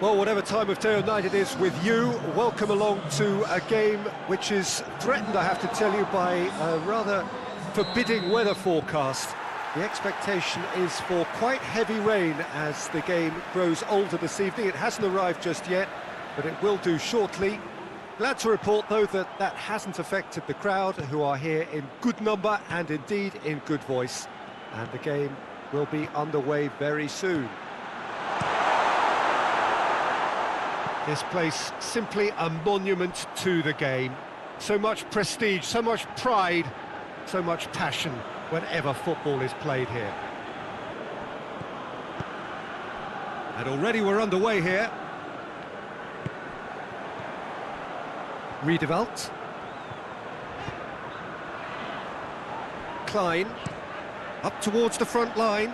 Well, whatever time of day or night it is with you, welcome along to a game which is threatened, I have to tell you, by a rather forbidding weather forecast. The expectation is for quite heavy rain as the game grows older this evening. It hasn't arrived just yet, but it will do shortly. Glad to report, though, that that hasn't affected the crowd, who are here in good number and indeed in good voice. And the game will be underway very soon. This place, simply a monument to the game. So much prestige, so much pride, so much passion whenever football is played here. And already we're underway here. Riedewald. Klein. Up towards the front line.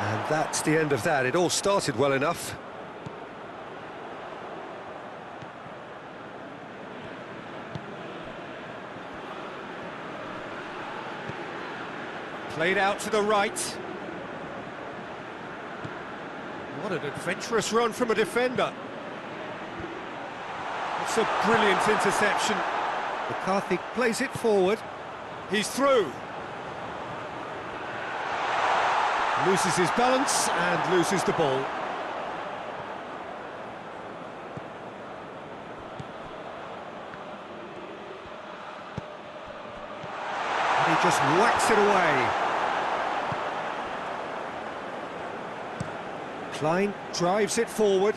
And that's the end of that. It all started well enough. Played out to the right. What an adventurous run from a defender. It's a brilliant interception. McCarthy plays it forward. He's through. Loses his balance and loses the ball. And he just whacks it away. Klein drives it forward.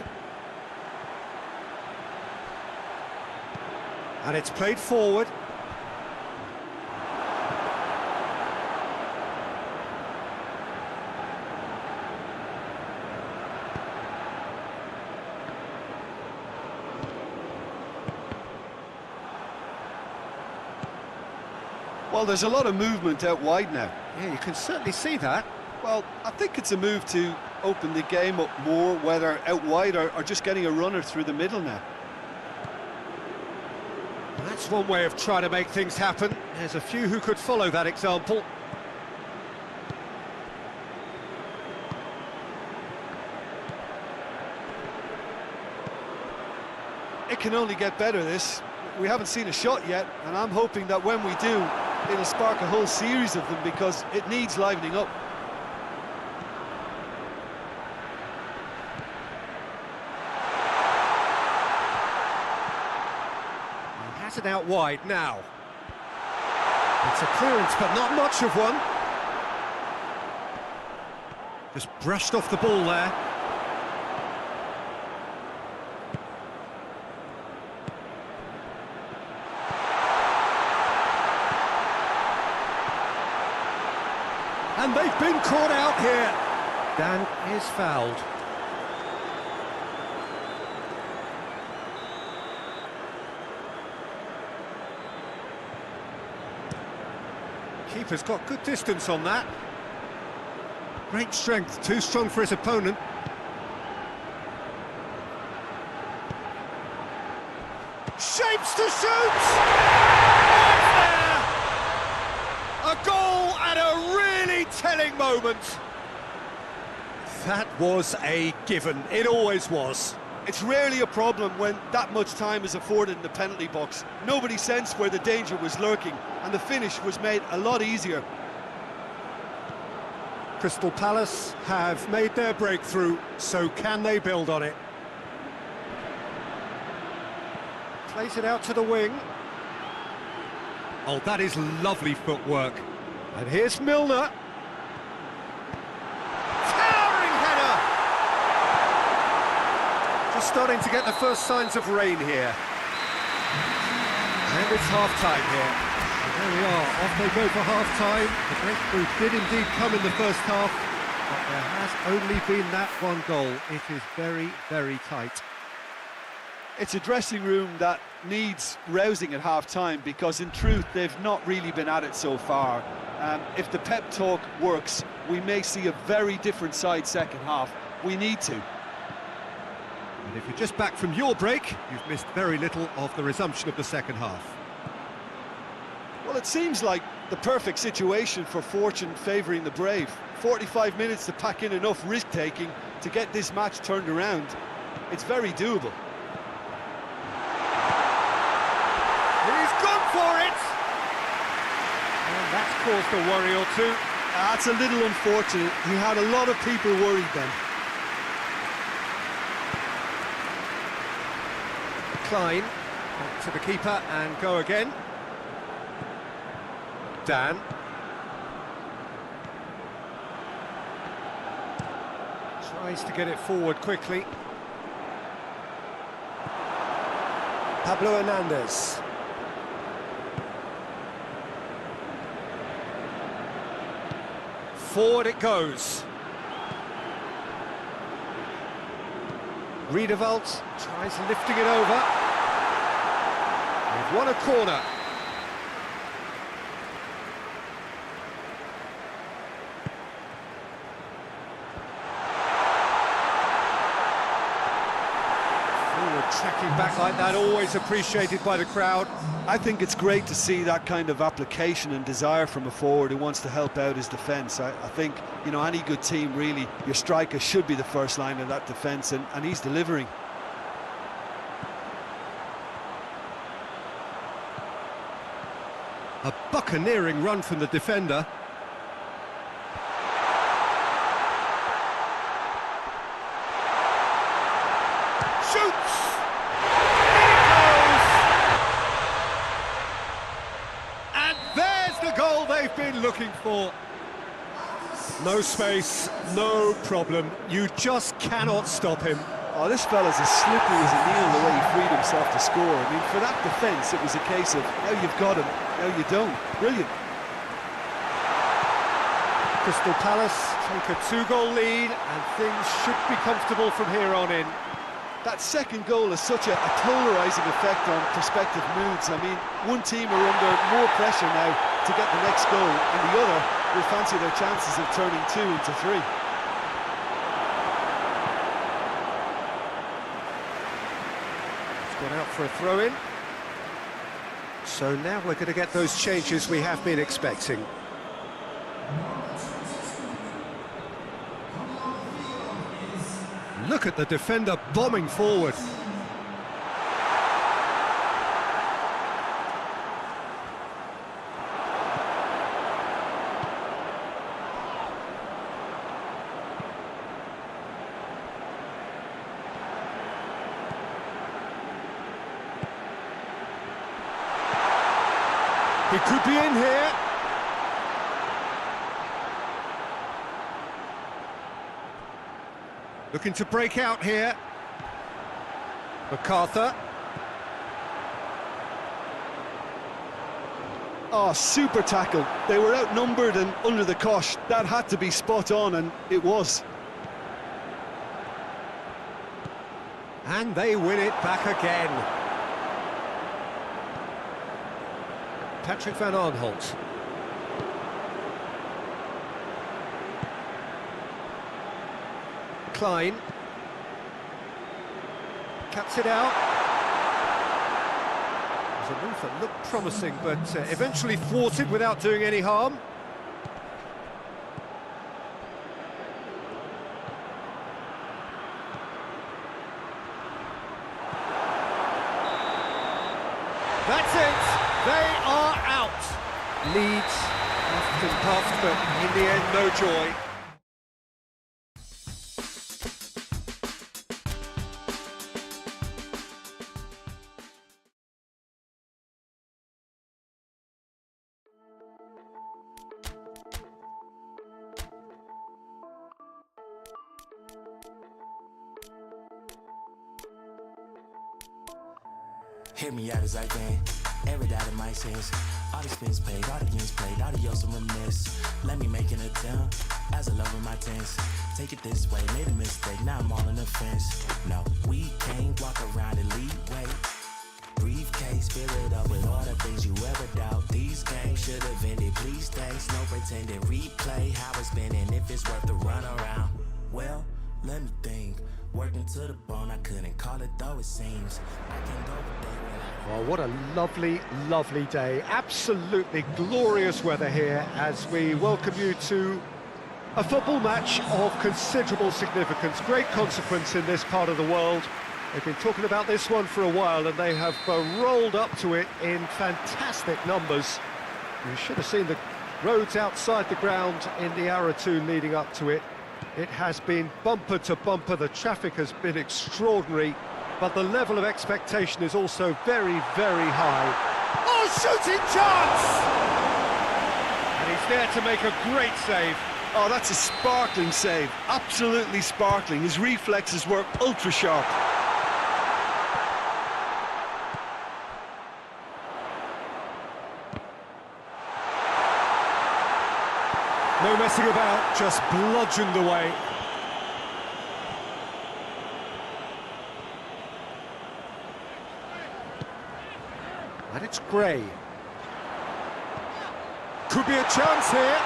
And it's played forward. Well, there's a lot of movement out wide now. Yeah, you can certainly see that. Well, I think it's a move to open the game up more, whether out wide or just getting a runner through the middle now. That's one way of trying to make things happen. There's a few who could follow that example. It can only get better, this. We haven't seen a shot yet, and I'm hoping that when we do, it'll spark a whole series of them because it needs livening up. He has it out wide now. It's a clearance, but not much of one. Just brushed off the ball there. And they've been caught out here. Dan is fouled. Keeper's got good distance on that. Great strength, too strong for his opponent. Shapes to shoot! A goal at a really telling moment. That was a given. It always was. It's rarely a problem when that much time is afforded in the penalty box. Nobody sensed where the danger was lurking, and the finish was made a lot easier. Crystal Palace have made their breakthrough, so can they build on it? Plays it out to the wing. Oh, that is lovely footwork. And here's Milner. Towering header! Just starting to get the first signs of rain here. And it's half-time here. And there we are, off they go for half-time. The breakthrough did indeed come in the first half, but there has only been that one goal. It is very, very tight. It's a dressing room that needs rousing at half-time because, in truth, they've not really been at it so far. If the pep talk works, we may see a very different side second half. We need to. And if you're just back from your break, you've missed very little of the resumption of the second half. Well, it seems like the perfect situation for fortune favouring the brave. 45 minutes to pack in enough risk-taking to get this match turned around. It's very doable. He's gone for it! And that's caused a worry or two. That's a little unfortunate. He had a lot of people worried then. Klein, back to the keeper and go again. Dan. Tries to get it forward quickly. Pablo Hernandez. Forward it goes. Riedewald tries lifting it over. They've won a corner. Tracking back like that, always appreciated by the crowd. I think it's great to see that kind of application and desire from a forward who wants to help out his defence. I think, you know, any good team, really, your striker should be the first line of that defence, and he's delivering. A buccaneering run from the defender. Shoots! And there's the goal they've been looking for. No space, no problem. You just cannot stop him. Oh, this fella's as slippery as a needle the way he freed himself to score. I mean, for that defence, it was a case of, now you've got him, now you don't. Brilliant. Crystal Palace take a 2-goal lead, and things should be comfortable from here on in. That second goal has such a polarising effect on prospective moods. I mean, one team are under more pressure now to get the next goal, and the other will fancy their chances of turning 2 into 3. Gone out for a throw-in. So now we're going to get those changes we have been expecting. Look at the defender bombing forward. He could be in here. Looking to break out here. MacArthur. Oh, super tackle. They were outnumbered and under the cosh. That had to be spot on, and it was. And they win it back again. Patrick van Aanholt. Klein. Cuts it out. It was a move that looked promising, but eventually thwarted without doing any harm. That's it! They are out! Leeds, puffed and puffed, but in the end, no joy. Hear me out as I can, air it out in my sense. All the spins paid, all the games played, adios and reminisce. Let me make an attempt, as I love in my tense. Take it this way, made a mistake, now I'm all in the fence. No, we can't walk around and lead way. Briefcase, fill it up with all the things you ever doubt. These games should have ended, please thanks, no pretending. Replay how it's been and if it's worth the run around. Well, let me think. Working to the bone, I couldn't call it though it seems. I can go a day without. Oh, what a lovely, lovely day. Absolutely glorious weather here as we welcome you to a football match of considerable significance, great consequence in this part of the world. They've been talking about this one for a while and they have rolled up to it in fantastic numbers. You should have seen the roads outside the ground in the hour or two leading up to it. It has been bumper to bumper, the traffic has been extraordinary, but the level of expectation is also very, very high. Oh, shooting chance! And he's there to make a great save. Oh, that's a sparkling save, absolutely sparkling. His reflexes were ultra sharp. No messing about, just bludgeoned away. And it's Gray. Could be a chance here.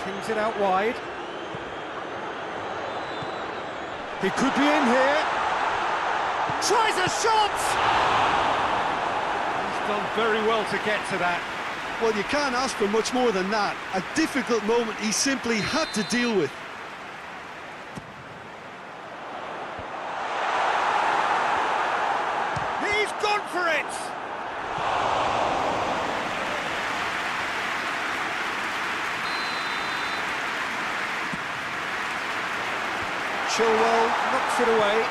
Kings it out wide. He could be in here. Tries a shot! He's done very well to get to that. Well, you can't ask for much more than that. A difficult moment he simply had to deal with. He's gone for it! Chilwell knocks it away.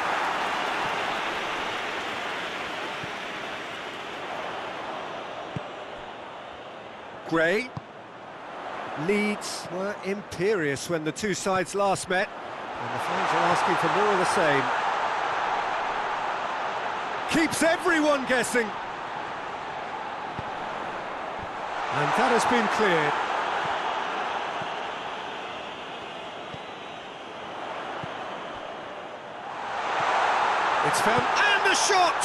Gray. Leeds were imperious when the two sides last met, and the fans are asking for more of the same. Keeps everyone guessing. And that has been cleared. It's found, and the shot!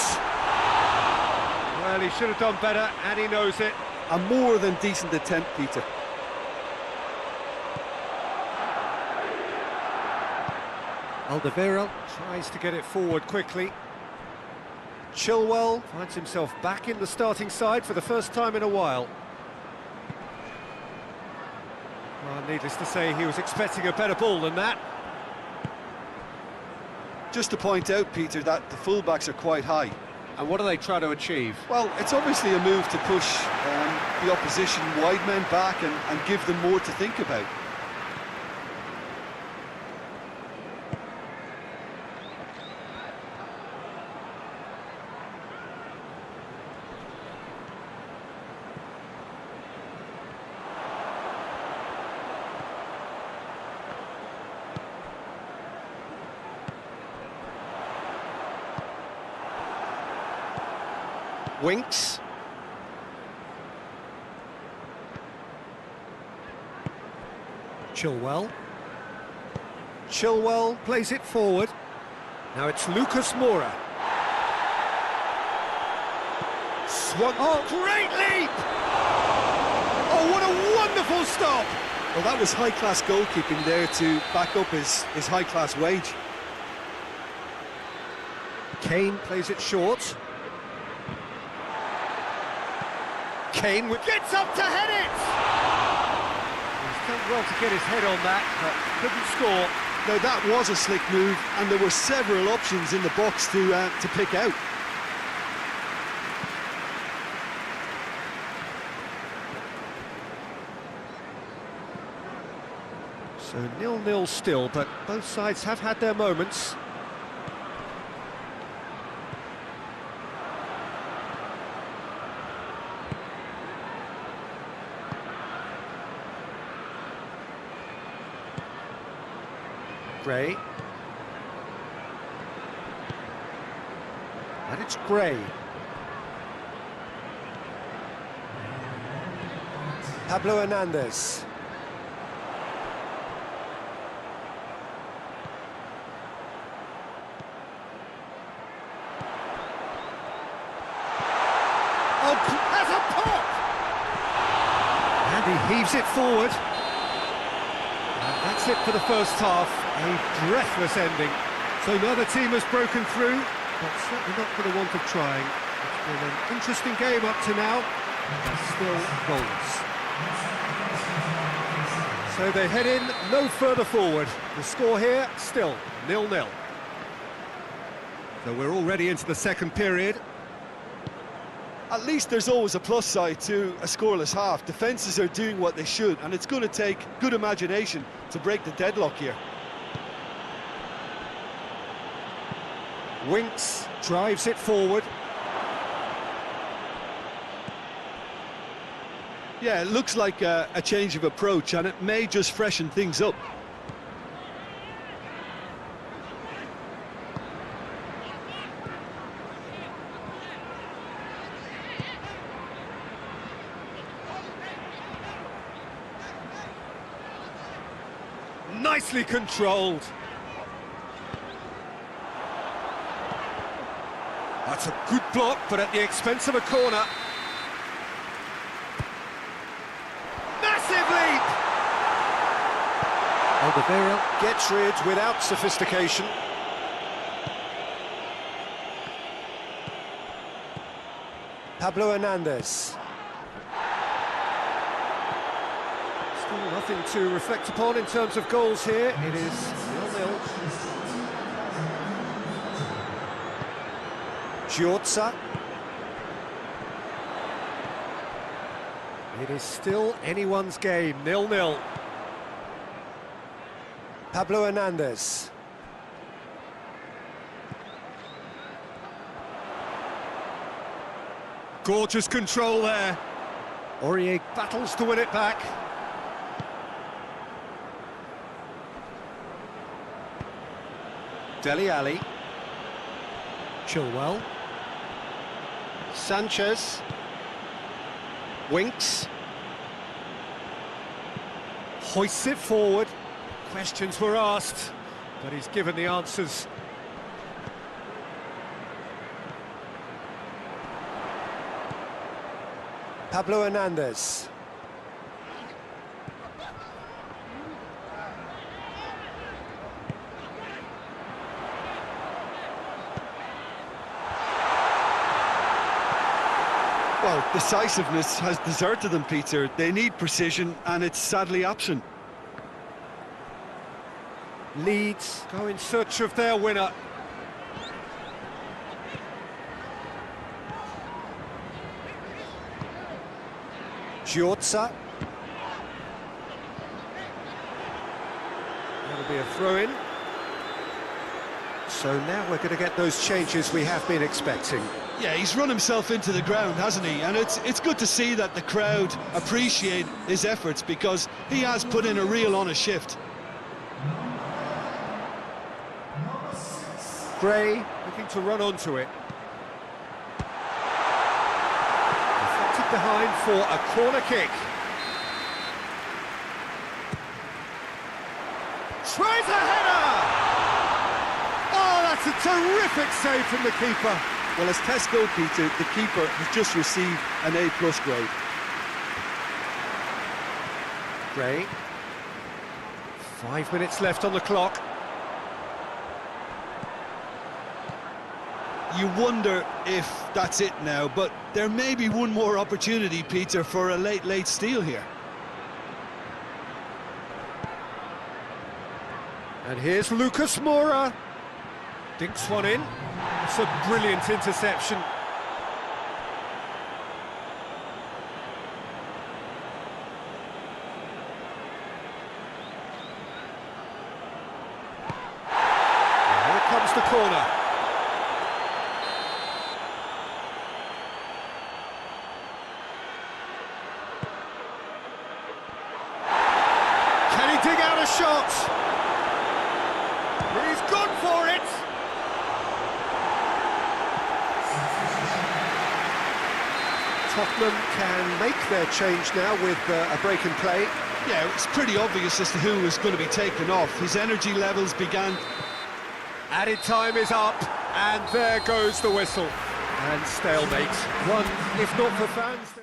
Well, he should have done better, and he knows it. A more than decent attempt, Peter. Alderweireld tries to get it forward quickly. Chilwell finds himself back in the starting side for the first time in a while. Well, needless to say, he was expecting a better ball than that. Just to point out, Peter, that the fullbacks are quite high. And what do they try to achieve? Well, it's obviously a move to push the opposition wide men back and give them more to think about. Winks. Chilwell. Chilwell plays it forward. Now it's Lucas Moura. Swung. Oh, great leap! Oh, what a wonderful stop! Well, that was high-class goalkeeping there to back up his high-class wage. Kane plays it short. Kane gets up to head it! He's done well to get his head on that, but couldn't score. Now, that was a slick move, and there were several options in the box to pick out. So 0-0 still, but both sides have had their moments. Gray. And it's Gray. Pablo Hernandez. Heaves it forward. And that's it for the first half. A breathless ending. So neither team has broken through, but certainly not for the want of trying. It's been an interesting game up to now, but still goals. So they head in no further forward. The score here, still 0-0. So we're already into the second period. At least there's always a plus side to a scoreless half. Defences are doing what they should, and it's going to take good imagination to break the deadlock here. Winks drives it forward. Yeah, it looks like a change of approach, and it may just freshen things up. Nicely controlled. That's a good block, but at the expense of a corner. Massive leap! Alderweireld gets rid without sophistication. Pablo Hernandez. Still nothing to reflect upon in terms of goals here. It is 0-0. Giorza. It is still anyone's game, 0-0. Pablo Hernandez. Gorgeous control there. Aurier battles to win it back. Dele Alli. Chilwell. Sanchez. Winks. Hoists it forward. Questions were asked, but he's given the answers. Pablo Hernandez. Well, decisiveness has deserted them, Peter. They need precision, and it's sadly absent. Leeds go in search of their winner. Giorza. That'll be a throw-in. So now we're going to get those changes we have been expecting. Yeah, he's run himself into the ground, hasn't he? And it's good to see that the crowd appreciate his efforts, because he has put in a real honest shift. Gray looking to run onto it. Deflected behind for a corner kick. Tries a header! Oh, that's a terrific save from the keeper. Well, as tests go, Peter, the keeper has just received an A+ grade. Gray. 5 minutes left on the clock. You wonder if that's it now, but there may be one more opportunity, Peter, for a late steal here. And here's Lucas Moura. Dinks one in. It's a brilliant interception. And here comes the corner. Can he dig out a shot? He's gone for it! Tottenham can make their change now with a break in play. Yeah, it's pretty obvious as to who was going to be taken off. His energy levels began... Added time is up, and there goes the whistle. And stalemate. One, if not for fans...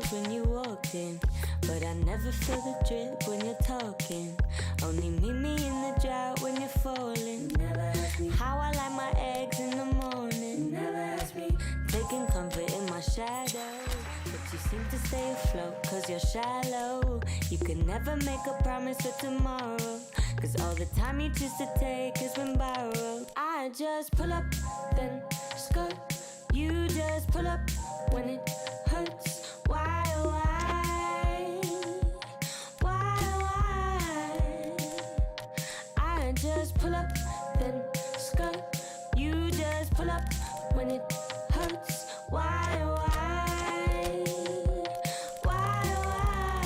vibes when you walk in, but I never feel the drip when you're talking. Only meet me in the drought when you're falling. Never ask me how I like my eggs in the morning. Never ask me taking comfort in my shadow, but you seem to stay afloat cause you're shallow. You can never make a promise for tomorrow, cause all the time you choose to take has been borrowed. I just pull up, then skirt. You just pull up when it hurts. Why, oh why? Why, oh why? I just pull up, then skirt. You just pull up when it hurts. Why, oh why? Why, oh why?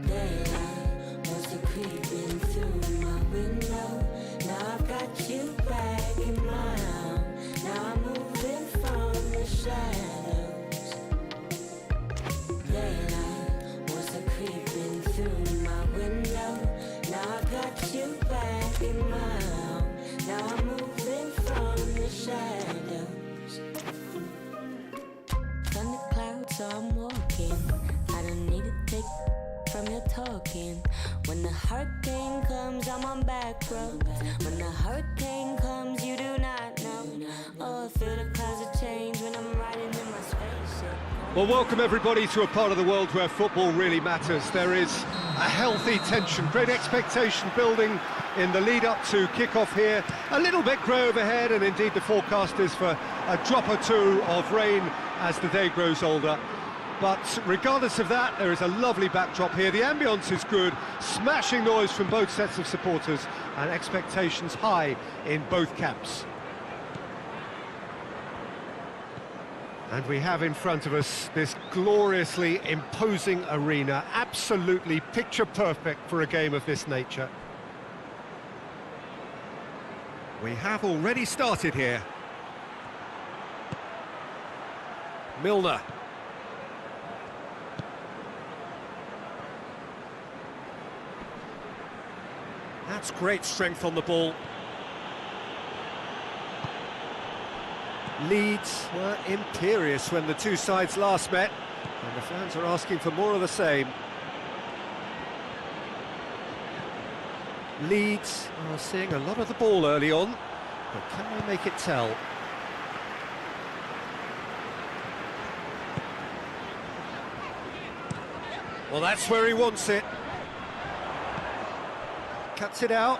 Daylight wants to creep in through my window. Now I've got you back in my arms. Now I'm moving from the shadows. Daylight wants to creep in through my window. Now I've got you back in my arms. Now I'm moving from the shadows. Thunder clouds, so I'm walking. I don't need to take from your talking. When the hurricane comes, I'm on back roads. When the hurricane comes, you do not know. Oh, I feel the clouds of change when I'm riding in my spaceship. Well, welcome everybody to a part of the world where football really matters. There is a healthy tension, great expectation building in the lead up to kick-off here. A little bit grey overhead, and indeed the forecast is for a drop or two of rain as the day grows older. But regardless of that, there is a lovely backdrop here. The ambience is good, smashing noise from both sets of supporters, and expectations high in both camps. And we have in front of us this gloriously imposing arena, absolutely picture perfect for a game of this nature. We have already started here. Milner. That's great strength on the ball. Leeds were imperious when the two sides last met, and the fans are asking for more of the same. Leeds are seeing a lot of the ball early on, but can they make it tell? Well, that's where he wants it. Cuts it out.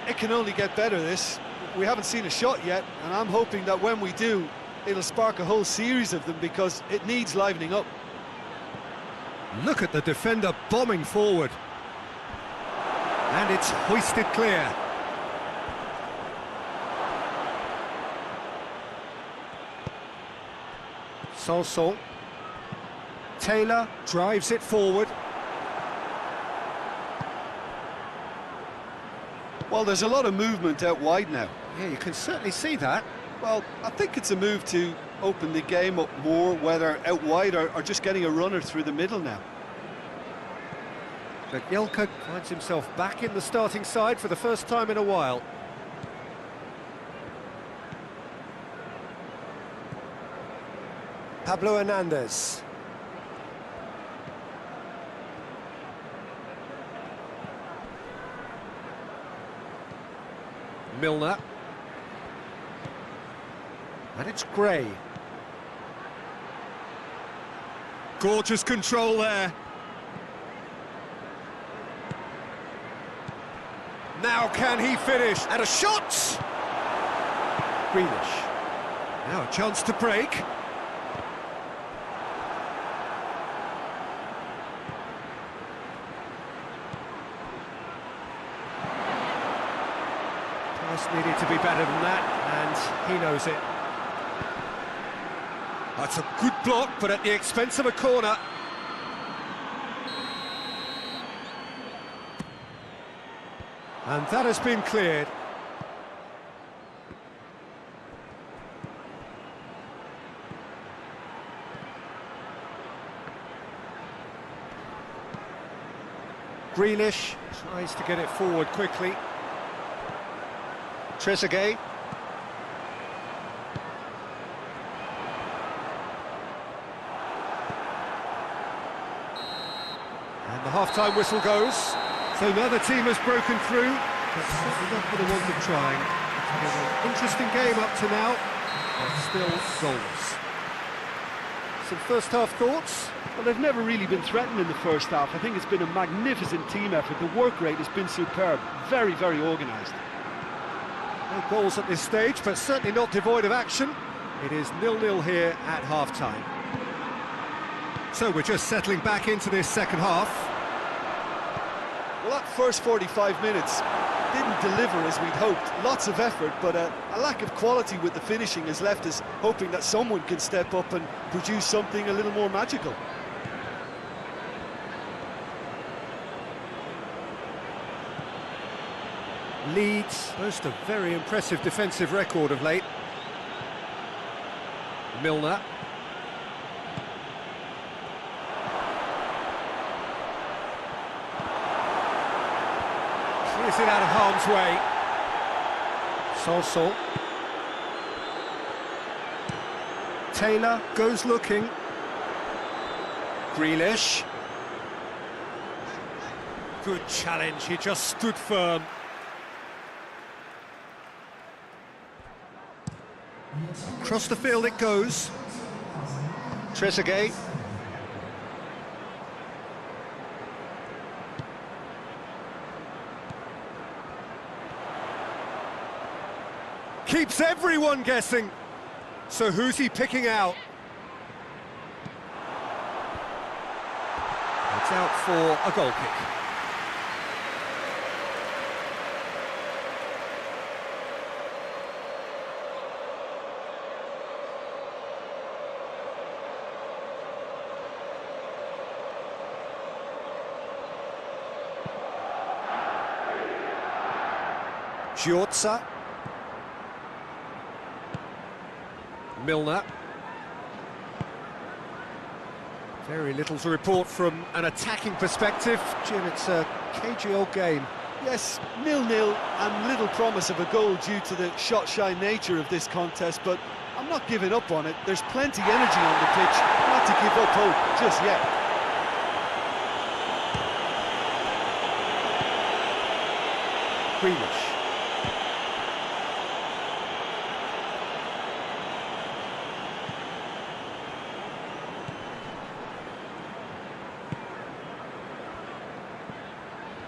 It can only get better, this. We haven't seen a shot yet, and I'm hoping that when we do, it'll spark a whole series of them, because it needs livening up. Look at the defender bombing forward. And it's hoisted clear. Sanson. Taylor drives it forward. Well, there's a lot of movement out wide now. Yeah, you can certainly see that. Well, I think it's a move to open the game up more, whether out wide or just getting a runner through the middle now. But Jelka finds himself back in the starting side for the first time in a while. Pablo Hernandez. Milner. And it's Gray. Gorgeous control there. Now can he finish? And a shot! Grealish. Now a chance to break. Pass needed to be better than that, and he knows it. That's a good block, but at the expense of a corner. And that has been cleared. Grealish tries to get it forward quickly. Trezeguet. And the half-time whistle goes. So now the team has broken through, but certainly not for the want of trying. It's been an interesting game up to now, but still goals. Some first-half thoughts? Well, they've never really been threatened in the first half. I think it's been a magnificent team effort. The work rate has been superb. Very, very organised. No goals at this stage, but certainly not devoid of action. It is 0-0 here at half-time. So we're just settling back into this second half. Well, that first 45 minutes didn't deliver as we'd hoped. Lots of effort, but a lack of quality with the finishing has left us hoping that someone can step up and produce something a little more magical. Leeds boast a very impressive defensive record of late. Milner. Clears it out of harm's way. Sorsol. Taylor goes looking. Grealish. Good challenge, he just stood firm. Across the field it goes. Trezeguet. Keeps everyone guessing. So who's he picking out? It's out for a goal kick. Giorza. Milner. Very little to report from an attacking perspective. Jim, it's a cagey old game. Yes, 0-0 and little promise of a goal due to the shot-shy nature of this contest, but I'm not giving up on it. There's plenty energy on the pitch, not to give up hope just yet. Grealish.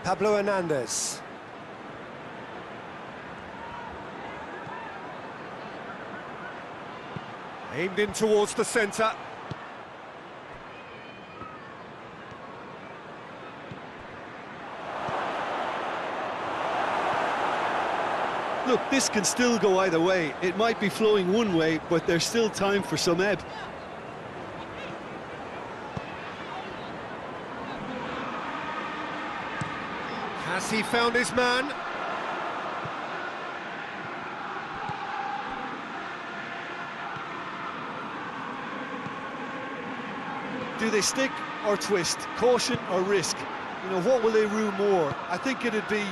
Pablo Hernandez. Aimed in towards the centre. Look, this can still go either way. It might be flowing one way, but there's still time for some ebb. Has he found his man? Do they stick or twist? Caution or risk? You know, what will they rue more? I think it'd be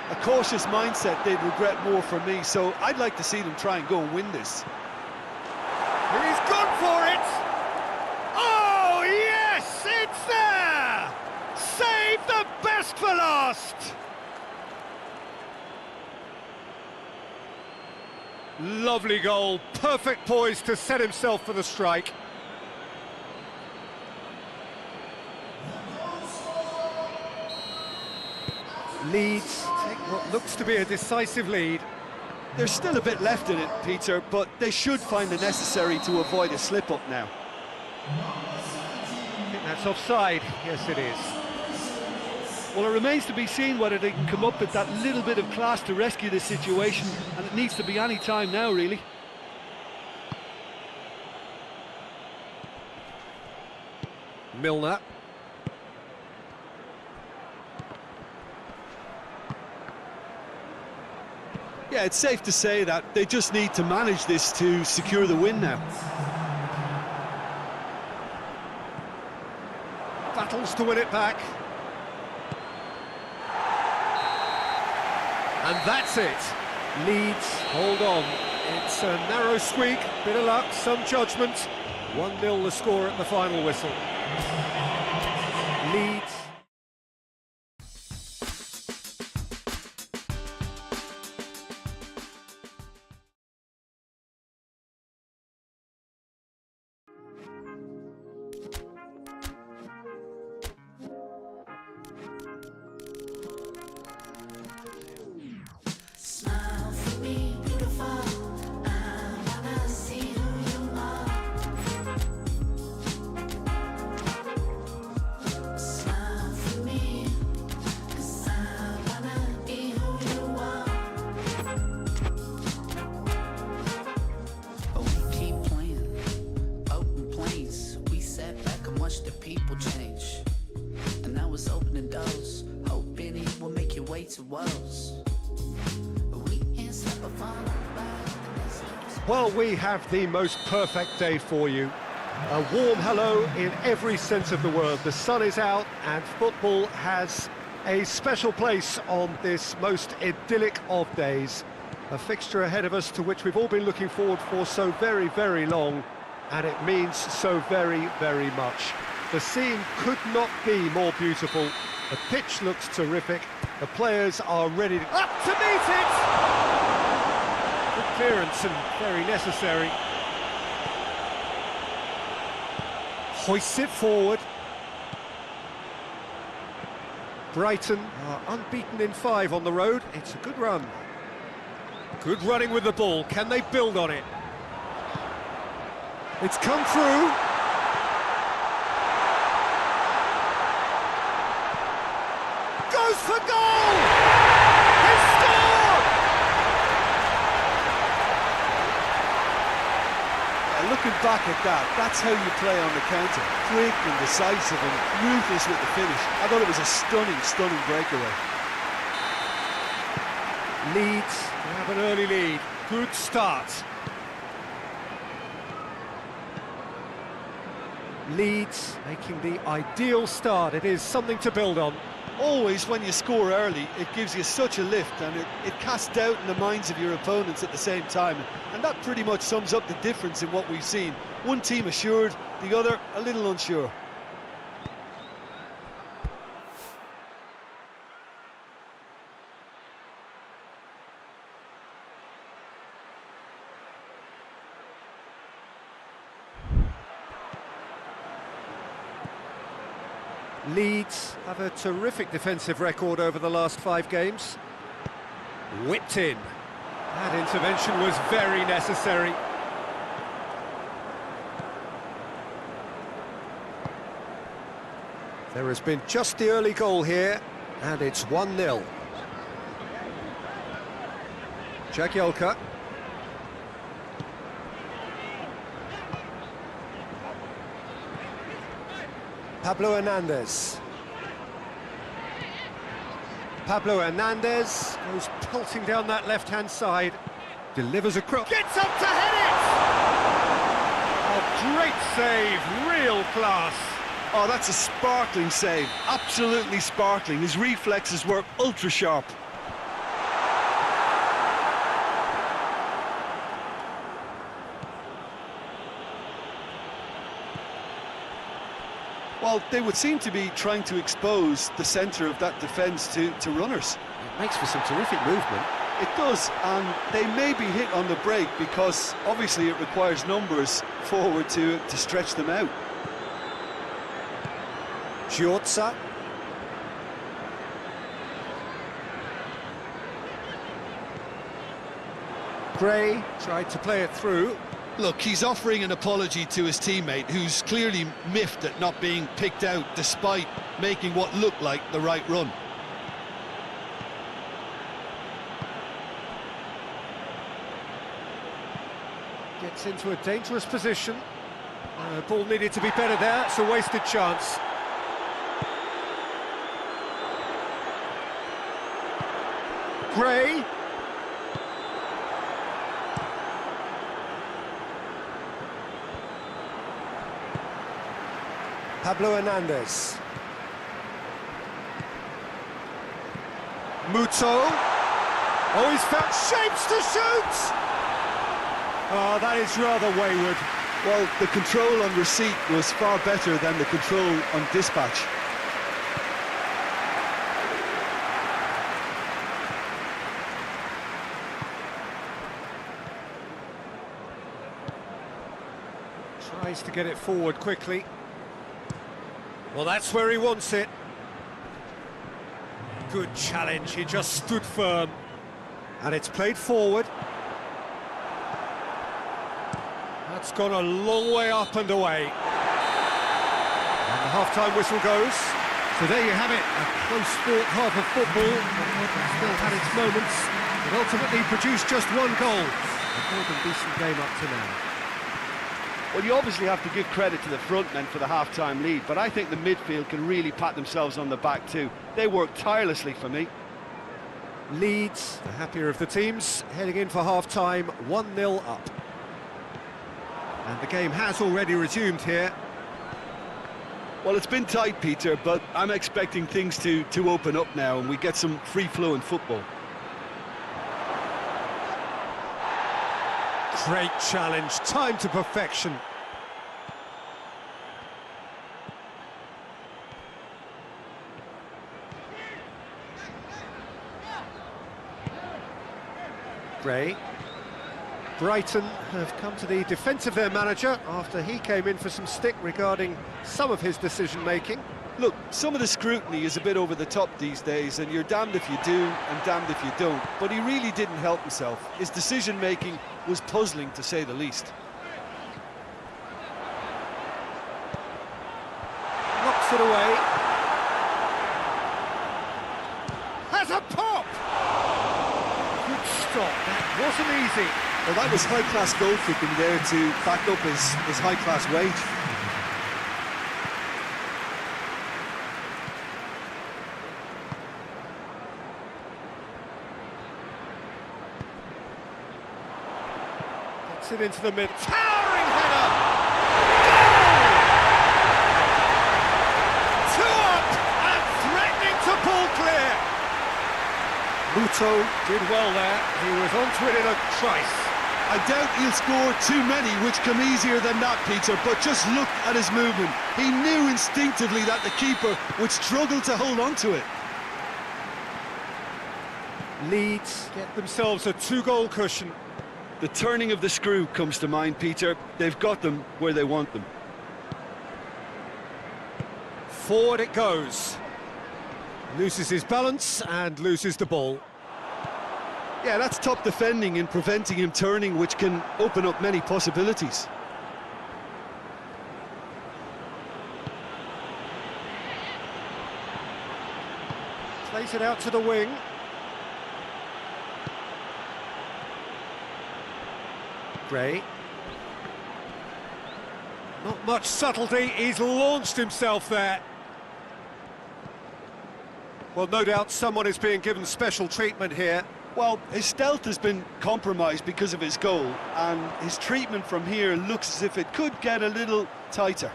a cautious mindset they'd regret more for me, so I'd like to see them try and go and win this. He's gone for it! Oh, yes! It's there! Save the best for last! Lovely goal, perfect poise to set himself for the strike. Leeds take what looks to be a decisive lead. There's still a bit left in it, Peter, but they should find the necessary to avoid a slip-up now. I think that's offside. Yes, it is. Well, it remains to be seen whether they can come up with that little bit of class to rescue this situation, and it needs to be any time now, really. Milner. Yeah, it's safe to say that they just need to manage this to secure the win now. Battles to win it back. And that's it. Leeds, hold on. It's a narrow squeak, bit of luck, some judgment. 1-0 the score at the final whistle. Leeds. Smile for me, beautiful. I wanna see who you are. Smile for me, 'cause I wanna be who you are. But we keep playing, open planes. We sat back and watched the people change. And I was opening doors, hoping it will make your way to Wells. Well, we have the most perfect day for you. A warm hello in every sense of the word. The sun is out and football has a special place on this most idyllic of days. A fixture ahead of us to which we've all been looking forward for so very, very long, and it means so very, very much. The scene could not be more beautiful. The pitch looks terrific. The players are ready up to meet it! Good clearance and very necessary. Hoists it forward. Brighton are unbeaten in 5 on the road. It's a good run. Good running with the ball. Can they build on it? It's come through. Goes for goal! He's scored! Looking back at that, that's how you play on the counter. Quick and decisive and ruthless with the finish. I thought it was a stunning, stunning breakaway. Leeds have an early lead. Good start. Leeds making the ideal start. It is something to build on. Always, when you score early, it gives you such a lift and it casts doubt in the minds of your opponents at the same time. And that pretty much sums up the difference in what we've seen. One team assured, the other a little unsure. Leeds have a terrific defensive record over the last 5 games. Whipped in. That intervention was very necessary. There has been just the early goal here, and it's 1-0. Jagielka. Pablo Hernandez. Pablo Hernandez goes pelting down that left-hand side, delivers a cross, gets up to head it! A great save, real class. Oh, that's a sparkling save, absolutely sparkling. His reflexes were ultra sharp. Well, they would seem to be trying to expose the centre of that defence to runners. It makes for some terrific movement. It does, and they may be hit on the break because obviously it requires numbers forward to stretch them out. Chiozza. Gray tried to play it through. Look, he's offering an apology to his teammate, who's clearly miffed at not being picked out despite making what looked like the right run. Gets into a dangerous position. Ball needed to be better there. It's a wasted chance. Gray. Pablo Hernandez. Muto. Oh, he's found shapes to shoot! Oh, that is rather wayward. Well, the control on receipt was far better than the control on dispatch. Tries to get it forward quickly. Well, that's where he wants it. Good challenge, he just stood firm. And it's played forward. That's gone a long way up and away. And the half-time whistle goes. So there you have it, a close-fought half of football. Still had its moments, but ultimately produced just one goal. A more than decent game up to now. Well, you obviously have to give credit to the front men for the half-time lead, but I think the midfield can really pat themselves on the back too. They worked tirelessly for me. Leeds, the happier of the teams, heading in for half-time, 1-0 up. And the game has already resumed here. Well, it's been tight, Peter, but I'm expecting things to open up now and we get some free-flowing football. Great challenge, time to perfection. Gray. Brighton have come to the defence of their manager after he came in for some stick regarding some of his decision-making. Look, some of the scrutiny is a bit over the top these days, and you're damned if you do and damned if you don't. But he really didn't help himself. His decision-making was puzzling, to say the least. Knocks it away. Has a pop! Good stop, that wasn't easy. Well, that was high-class goalkeeping there to back up his high-class wage. Gets it into the mid. Towering header! Goal! 2 up and threatening to pull clear. Muto did well there. He was onto it in a trice. I doubt he'll score too many, which come easier than that, Peter, but just look at his movement. He knew instinctively that the keeper would struggle to hold on to it. Leeds get themselves a 2-goal cushion. The turning of the screw comes to mind, Peter. They've got them where they want them. Forward it goes. Loses his balance and loses the ball. Yeah, that's top defending and preventing him turning, which can open up many possibilities. Plays it out to the wing. Gray. Not much subtlety, he's launched himself there. Well, no doubt someone is being given special treatment here. Well, his stealth has been compromised because of his goal, and his treatment from here looks as if it could get a little tighter.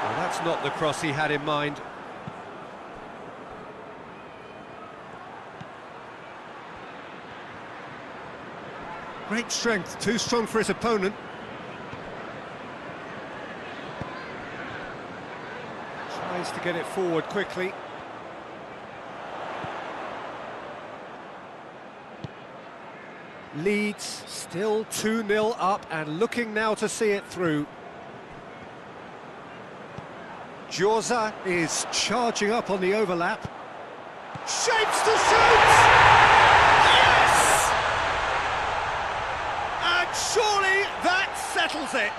Well, that's not the cross he had in mind. Great strength, too strong for his opponent. Tries to get it forward quickly. Leeds still 2-0 up and looking now to see it through. Djorza is charging up on the overlap. Shapes to shoot! Yes! And surely that settles it.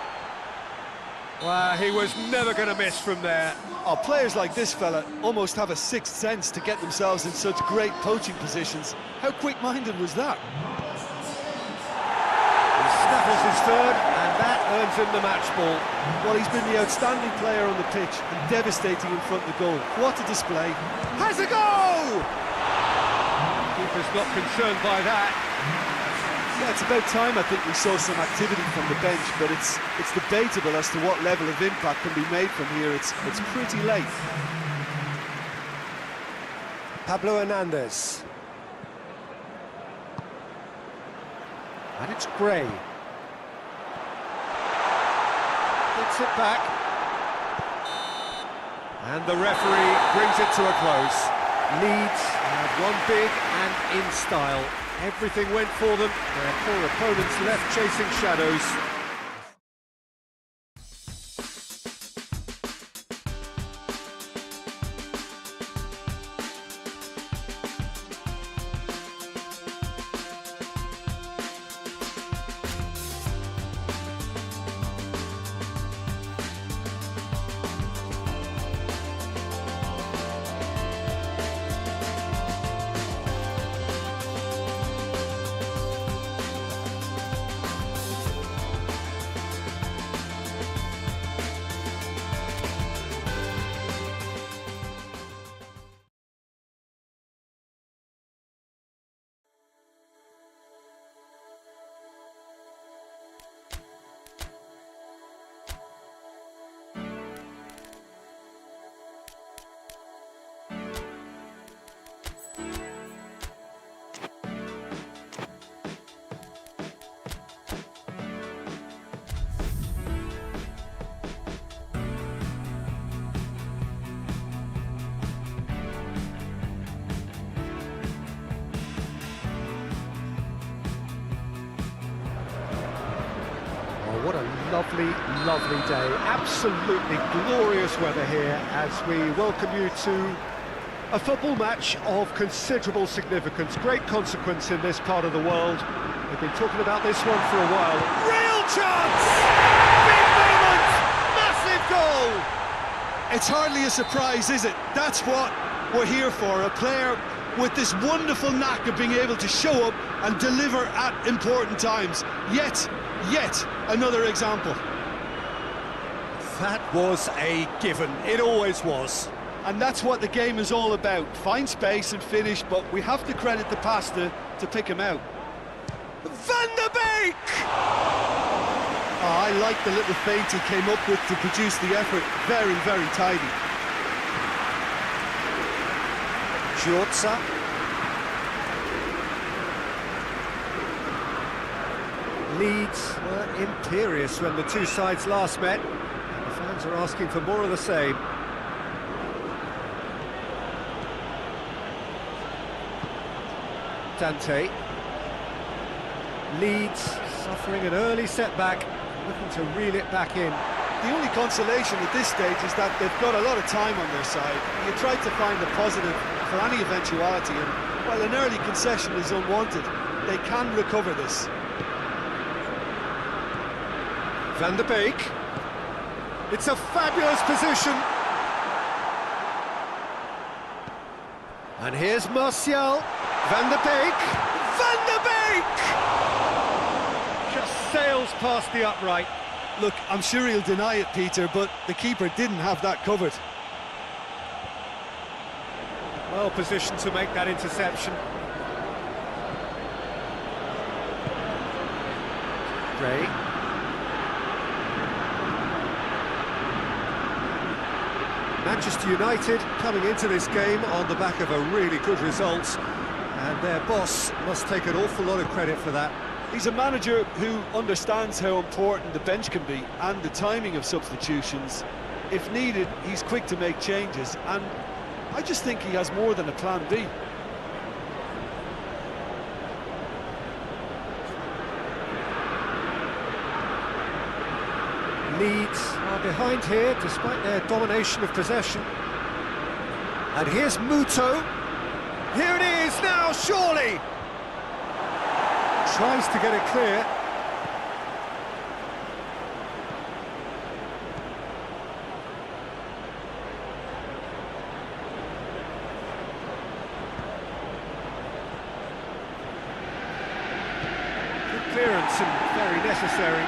Well, he was never going to miss from there. Oh, players like this fella almost have a sixth sense to get themselves in such great poaching positions. How quick-minded was that? He snaffles his third, and that earns him the match ball. Well, he's been the outstanding player on the pitch and devastating in front of the goal. What a display. Has a goal! Keeper's not concerned by that. Yeah, it's about time I think we saw some activity from the bench, but it's debatable as to what level of impact can be made from here. It's pretty late. Pablo Hernandez. And it's Gray. Gets it back. And the referee brings it to a close. Leeds had won big and in style. Everything went for them. Their poor opponents left chasing shadows. Oh, what a lovely, lovely day. Absolutely glorious weather here as we welcome you to a football match of considerable significance, great consequence in this part of the world. We've been talking about this one for a while. Real chance! Big moment! Massive goal! It's hardly a surprise, is it? That's what we're here for, a player with this wonderful knack of being able to show up and deliver at important times. Yet another example. That was a given. It always was. And that's what the game is all about. Find space and finish, but we have to credit the passer to pick him out. Van der Beek! Oh, I like the little feint he came up with to produce the effort. Very, very tidy. Giorza. Leeds were imperious when the two sides last met. And the fans are asking for more of the same. Dante. Leeds suffering an early setback, looking to reel it back in. The only consolation at this stage is that they've got a lot of time on their side. You try to find a positive for any eventuality, and while an early concession is unwanted, they can recover this. Van der Beek. It's a fabulous position. And here's Martial. Van der Beek. Van der Beek! Just sails past the upright. Look, I'm sure he'll deny it, Peter, but the keeper didn't have that covered. Well positioned to make that interception. Gray. Manchester United coming into this game on the back of a really good result, and their boss must take an awful lot of credit for that. He's a manager who understands how important the bench can be and the timing of substitutions. If needed, he's quick to make changes, and I just think he has more than a plan B. Leeds are behind here despite their domination of possession. And here's Muto. Here it is now, surely! Tries to get it clear. Good clearance and very necessary.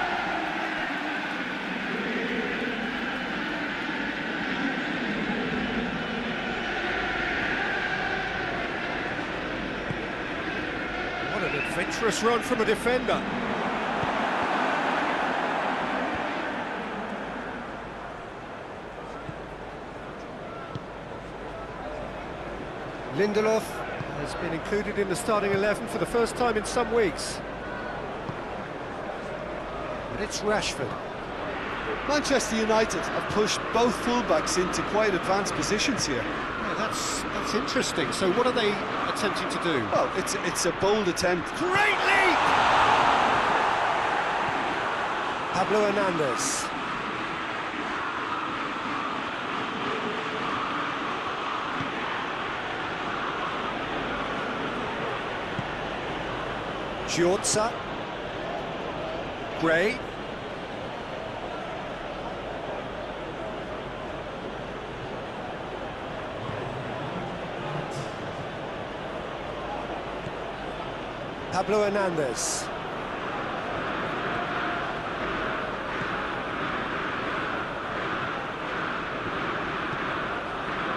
What an adventurous run from a defender. Lindelof has been included in the starting 11 for the first time in some weeks. And it's Rashford. Manchester United have pushed both fullbacks into quite advanced positions here. Yeah, that's interesting. So what are they attempting to do? Well, it's a bold attempt. Great leap! Pablo Hernandez. Giorza. Gray. Pablo Hernandez.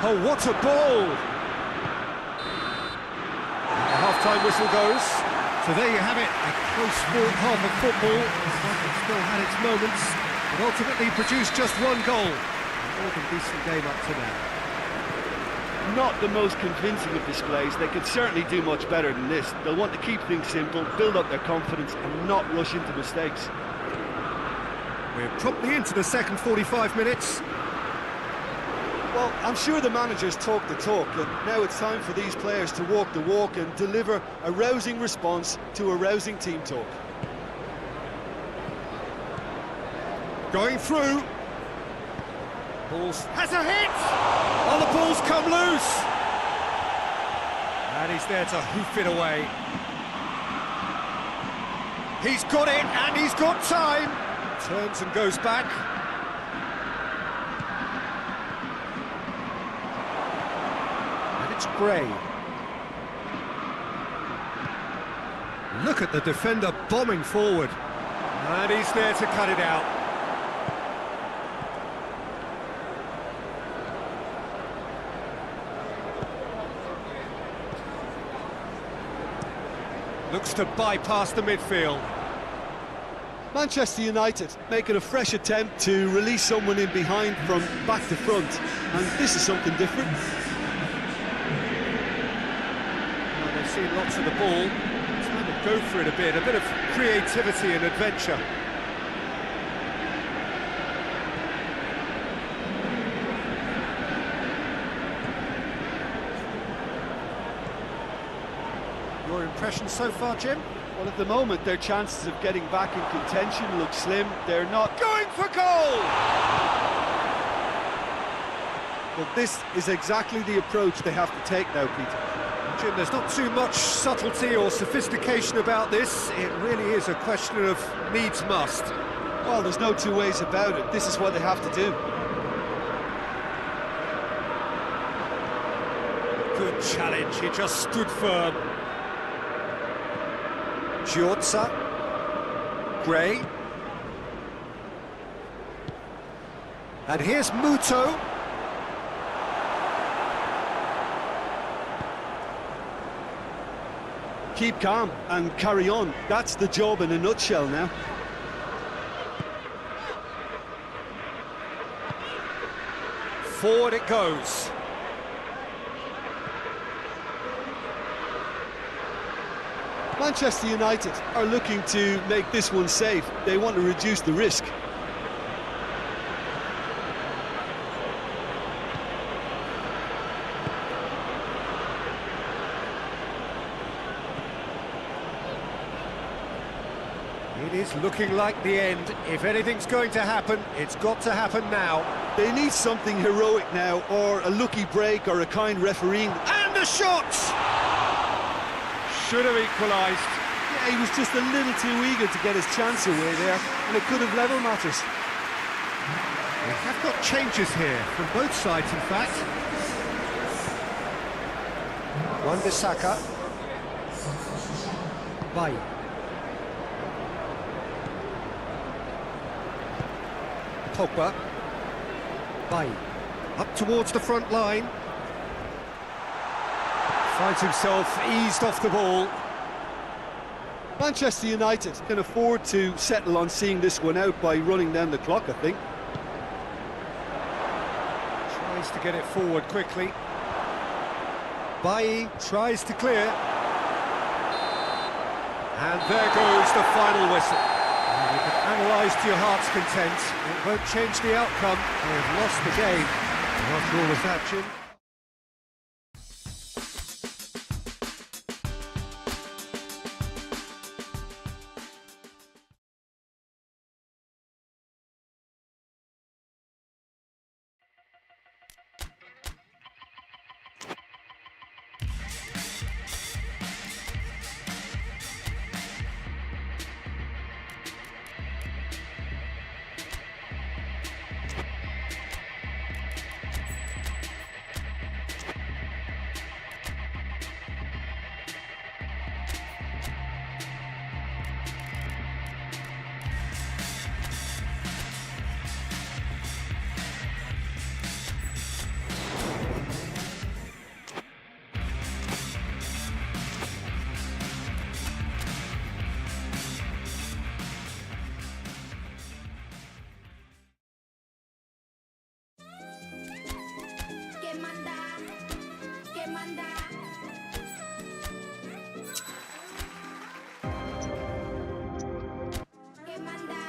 Oh, what a ball! The half-time whistle goes. So there you have it, a close-fought half of football. It still had its moments, but ultimately produced just one goal. A more than decent game up to now. Not the most convincing of displays. They could certainly do much better than this. They'll want to keep things simple, build up their confidence and not rush into mistakes. We're promptly into the second 45 minutes. Well, I'm sure the managers talk the talk, and now it's time for these players to walk the walk and deliver a rousing response to a rousing team talk. Going through. Balls has a hit! Oh, the ball's come loose! And he's there to hoof it away. He's got it, and he's got time! Turns and goes back. And it's Gray. Look at the defender bombing forward. And he's there to cut it out. Looks to bypass the midfield. Manchester United making a fresh attempt to release someone in behind from back to front, and this is something different. Well, they've seen lots of the ball. Time to go for it a bit of creativity and adventure. Your impression so far, Jim? Well, at the moment, their chances of getting back in contention look slim. They're not going for goal! Well, this is exactly the approach they have to take now, Peter. Jim, there's not too much subtlety or sophistication about this. It really is a question of needs must. Well, there's no two ways about it. This is what they have to do. Good challenge, he just stood firm. Giorza. Gray. And here's Muto. Keep calm and carry on. That's the job in a nutshell now. Forward it goes. Manchester United are looking to make this one safe. They want to reduce the risk. It is looking like the end. If anything's going to happen, it's got to happen now. They need something heroic now, or a lucky break, or a kind refereeing. And the shot! Should have equalised. Yeah, he was just a little too eager to get his chance away there, and it could have level matters. We have got changes here, from both sides in fact. Wan-Bissaka. Bay. Pogba. Bay. Up towards the front line. Finds himself eased off the ball. Manchester United can afford to settle on seeing this one out by running down the clock, I think. Tries to get it forward quickly. Bailly tries to clear. And there goes the final whistle. And you can analyse to your heart's content. It won't change the outcome. They've lost the game. And after all of that, Jim. Que manda, que manda. Que manda.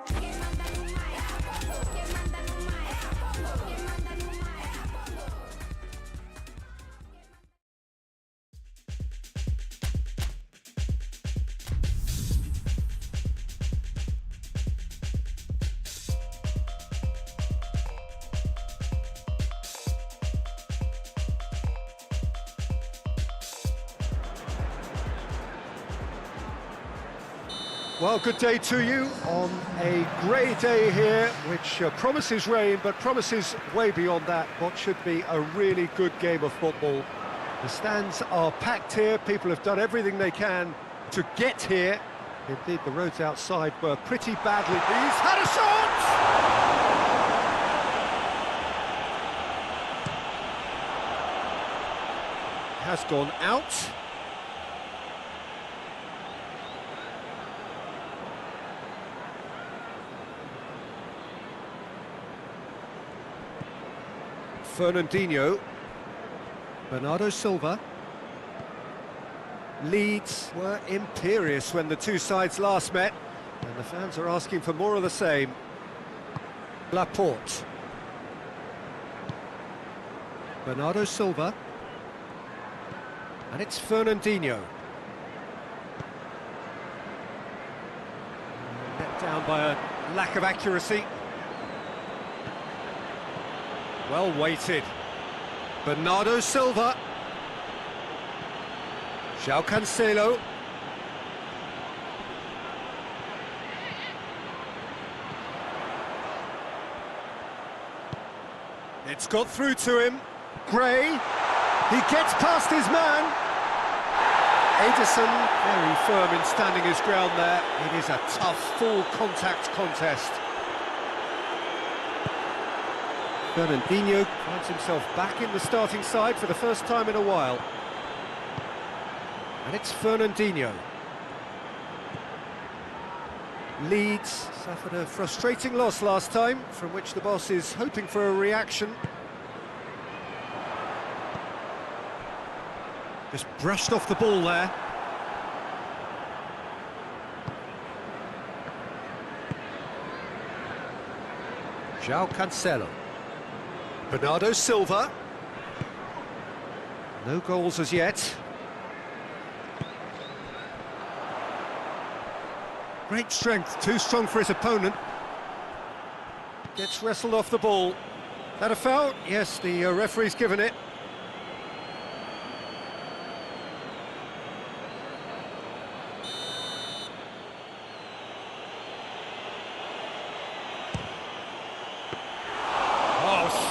Que manda no mais. Que manda no mais. Que manda no mais. Well, good day to you on a grey day here, which promises rain, but promises way beyond that what should be a really good game of football. The stands are packed here, people have done everything they can to get here. Indeed, the roads outside were pretty badly. He's had a shot! Has gone out. Fernandinho, Bernardo Silva. Leeds were imperious when the two sides last met, and the fans are asking for more of the same. Laporte. Bernardo Silva. And it's Fernandinho. Let down by a lack of accuracy. Well weighted. Bernardo Silva. João Cancelo. It's got through to him. Gray. He gets past his man. Ederson very firm in standing his ground there. It is a tough full contact contest. Fernandinho finds himself back in the starting side for the first time in a while. And it's Fernandinho. Leeds suffered a frustrating loss last time, from which the boss is hoping for a reaction. Just brushed off the ball there. João Cancelo. Bernardo Silva. No goals as yet. Great strength, too strong for his opponent. Gets wrestled off the ball. That a foul? Yes, the referee's given it.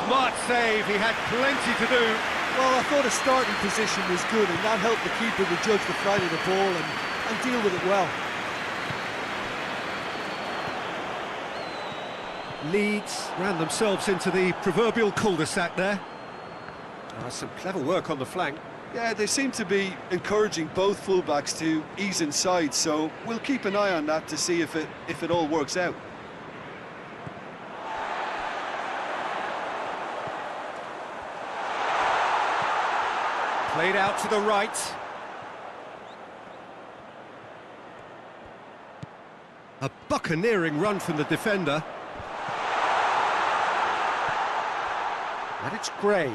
Smart save, he had plenty to do. Well, I thought his starting position was good, and that helped the keeper to judge the flight of the ball and deal with it well. Leeds ran themselves into the proverbial cul-de-sac there. Some clever work on the flank. Yeah, they seem to be encouraging both fullbacks to ease inside, so we'll keep an eye on that to see if it all works out. Played out to the right. A buccaneering run from the defender. And it's Gray.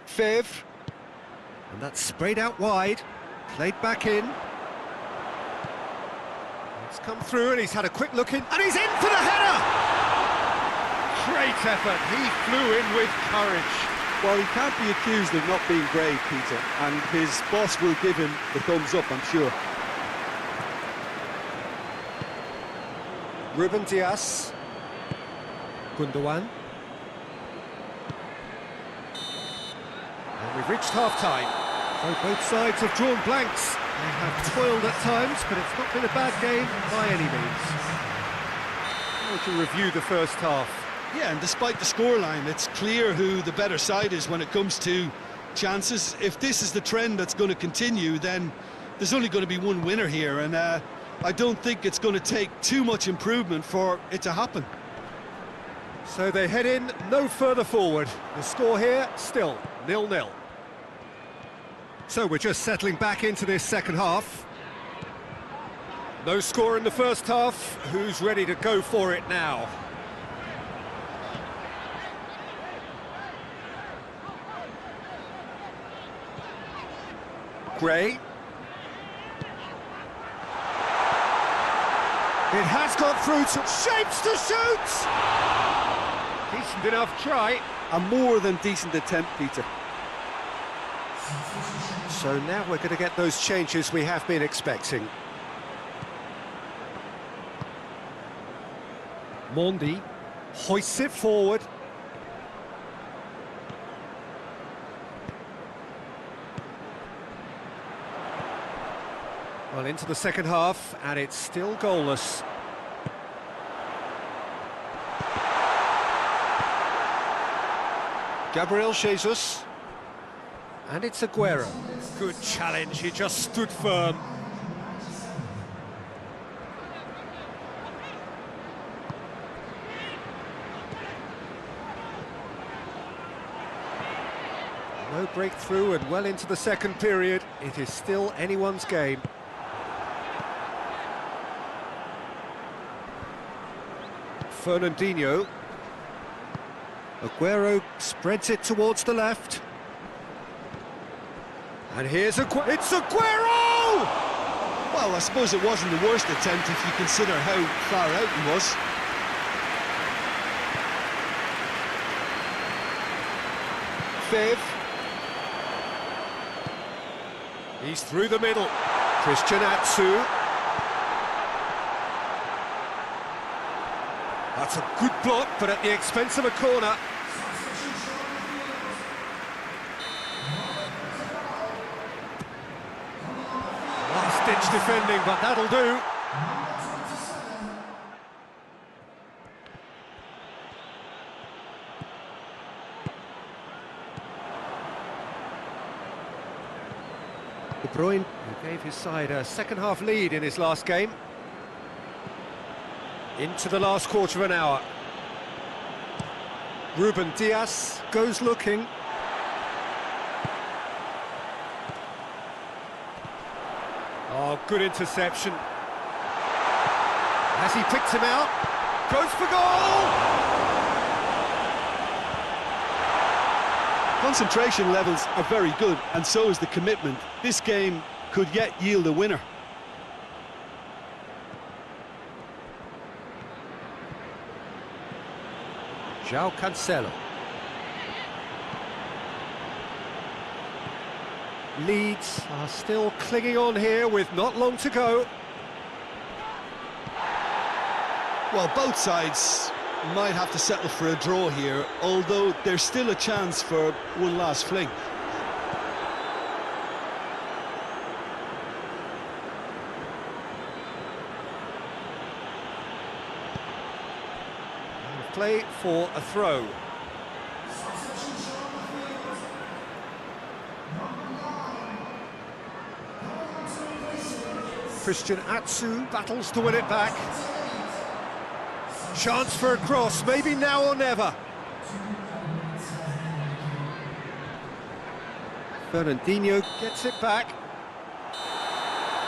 Fevre. And that's sprayed out wide. Played back in. It's come through and he's had a quick look in. And he's in for the header! Great effort. He flew in with courage. Well, he can't be accused of not being brave, Peter, and his boss will give him the thumbs up, I'm sure. Ruben Dias. Gundogan. And we've reached half-time. So both sides have drawn blanks. They have toiled at times, but it's not been a bad game by any means. How to review the first half? Yeah, and despite the scoreline, it's clear who the better side is when it comes to chances. If this is the trend that's going to continue, then there's only going to be one winner here, and I don't think it's going to take too much improvement for it to happen. So they head in no further forward. The score here, still 0-0. So we're just settling back into this second half. No score in the first half. Who's ready to go for it now? Gray. It has got through to shapes to shoot! Decent enough try. A more than decent attempt, Peter. So now we're going to get those changes we have been expecting. Mondi hoists it forward. Well, into the second half, and it's still goalless. Gabriel Jesus. And it's Aguero. Good challenge, he just stood firm. No breakthrough and well into the second period. It is still anyone's game. Fernandinho. Aguero spreads it towards the left. And here's Aguero. It's Aguero! Well, I suppose it wasn't the worst attempt if you consider how far out he was. Fevre. He's through the middle. Christian Atsu. That's a good block, but at the expense of a corner. Last-ditch defending, but that'll do. De Bruyne, who gave his side a second-half lead in his last game. Into the last quarter of an hour. Ruben Dias goes looking. Oh, good interception. Has he picked him out? Goes for goal! Concentration levels are very good, and so is the commitment. This game could yet yield a winner. João Cancelo. Leeds are still clinging on here with not long to go. Well, both sides might have to settle for a draw here, although there's still a chance for one last fling. Play for a throw. Christian Atsu battles to win it back. Chance for a cross, maybe now or never. Fernandinho gets it back.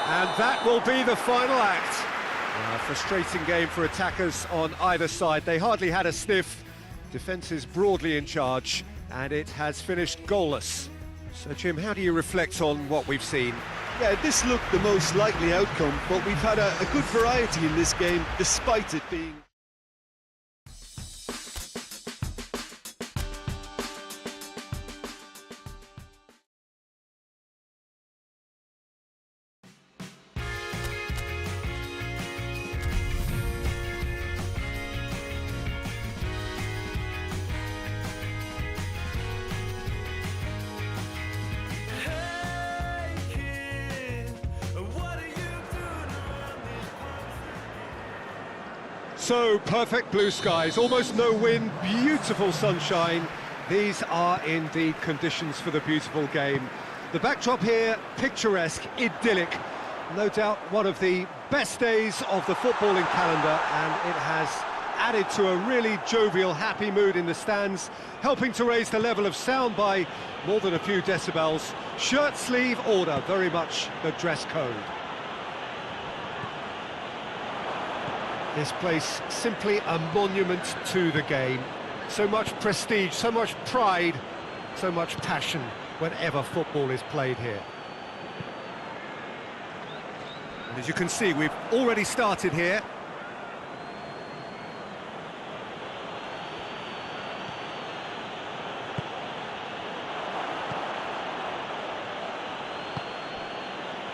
And that will be the final act. A frustrating game for attackers on either side. They hardly had a sniff. Defence is broadly in charge, and it has finished goalless. So, Jim, how do you reflect on what we've seen? Yeah, this looked the most likely outcome, but we've had a good variety in this game, despite it being... So, perfect blue skies, almost no wind, beautiful sunshine. These are indeed conditions for the beautiful game. The backdrop here, picturesque, idyllic. No doubt one of the best days of the footballing calendar, and it has added to a really jovial, happy mood in the stands, helping to raise the level of sound by more than a few decibels. Shirt sleeve order, very much the dress code. This place, simply a monument to the game. So much prestige, so much pride, so much passion whenever football is played here. And as you can see, we've already started here.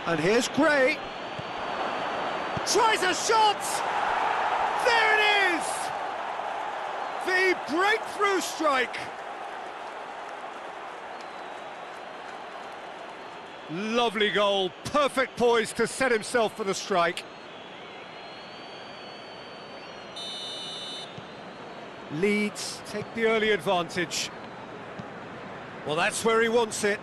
And here's Gray. Tries a shot! There it is! The breakthrough strike! Lovely goal, perfect poise to set himself for the strike. Leeds take the early advantage. Well, that's where he wants it.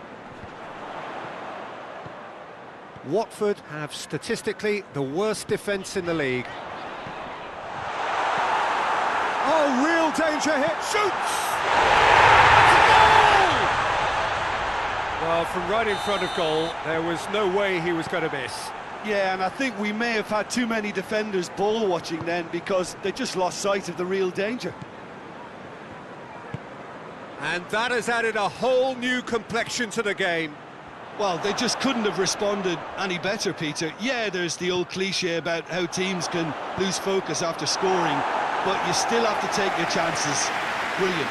Watford have statistically the worst defence in the league. Oh, real danger here, shoots! Goal! Well, from right in front of goal, there was no way he was going to miss. Yeah, and I think we may have had too many defenders ball watching then, because they just lost sight of the real danger. And that has added a whole new complexion to the game. Well, they just couldn't have responded any better, Peter. Yeah, there's the old cliche about how teams can lose focus after scoring, but you still have to take your chances. Brilliant.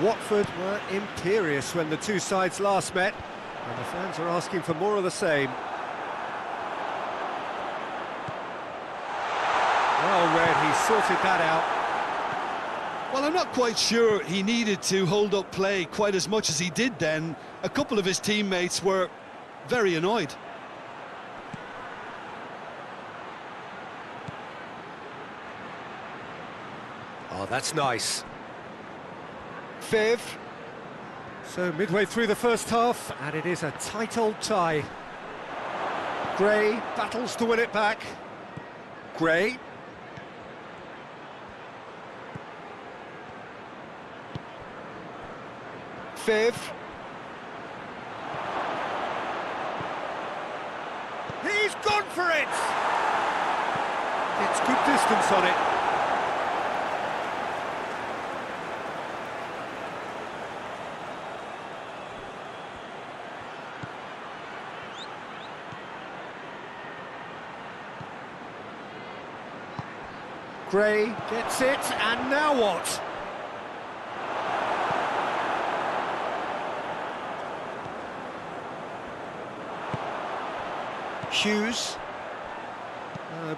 Watford were imperious when the two sides last met, and the fans are asking for more of the same. Well read, he sorted that out. Well, I'm not quite sure he needed to hold up play quite as much as he did then. A couple of his teammates were very annoyed. Oh, that's nice. Fifth. So midway through the first half, and it is a tight old tie. Gray battles to win it back. Gray. Fifth. He's gone for it! It's good distance on it. Gray gets it, and now what? Hughes.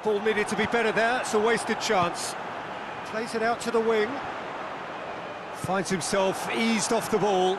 Ball needed to be better there, it's a wasted chance. Plays it out to the wing. Finds himself eased off the ball.